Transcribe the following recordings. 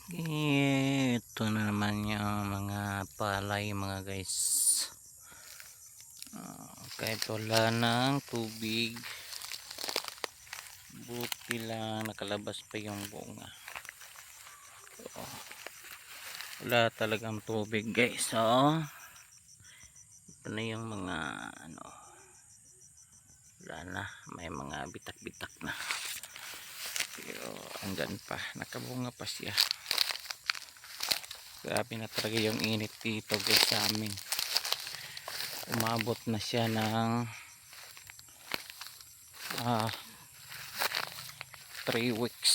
Ito na naman yung mga palay mga guys. Kahit wala ng tubig, buti lang nakalabas pa yung bunga. Wala talagang tubig guys. Ito na yung mga wala na, may mga bitak-bitak na. Pero hanggang pa, nakabunga pa siya. Grabe na talaga yung init dito guys sa amin. Umabot na siya ng 3 weeks.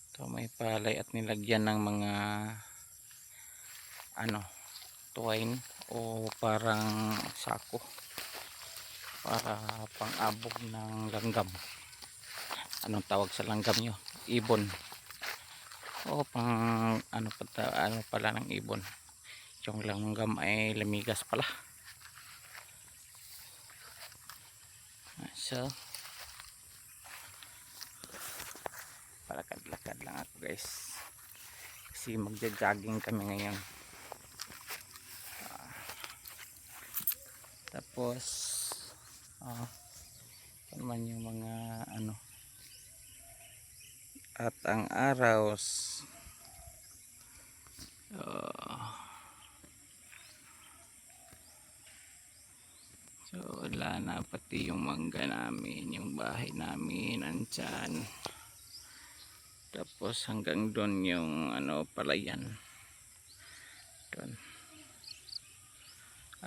Ito may palay at nilagyan ng mga twine o parang sako para pang-abog ng langgam. Anong tawag sa langgam nyo? Ibon. O pang ano pala ng ibon. Yung langgam ay lamigas pala. So palakad-lakad lang ako guys kasi magja-jogging kami ngayon. Tapos naman yung mga at ang araw so wala na, pati yung mangga namin, yung bahay namin andyan. Tapos hanggang doon yung palayan doon.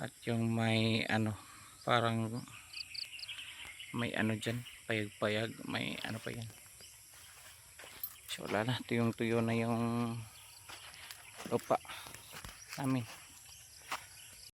At yung may parang may dyan, payag-payag, may pa yan. So wala na, tuyong-tuyo na yung lupa namin.